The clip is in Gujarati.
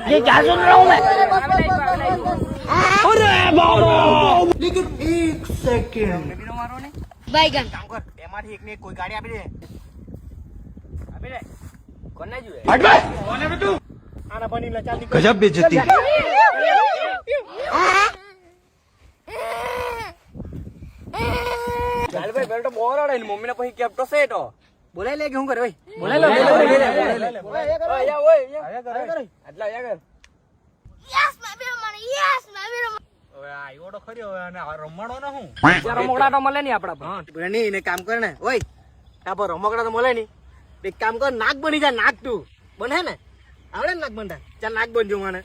ये क्या सुन रहा हूँ मैं? अरे बाबा लेकिन एक सेकंड बैगन કામ કર એમાંથી એકને એક કોઈ ગાડી આપી દે કોને જોઈએ हट बे કોને બે તું આના બની લે ચાલ નીકળ गजब बेइज्जती ચાલ ભાઈ બેલ તો બહુ રડે ને મમ્મીને પછી કેપ્ટો છે તો બોલાઈ લે કે હું કરે ભાઈ બોલાય લો આયા ઓય આટલા આયા કર यस मैं भी रमण હવે આ ઈવડો ખર્યો હવે અને આ રમણો ને હું ત્યાં રમકડા તો મળે નહીં આપડા પર બની એને કામ કર ને ઓય આ પર રમકડા તો મળે નહીં એક કામ કર નાક બની જા નાક તું બને ને આવડે ને નાક બનતા ચાલ નાક બનજો મને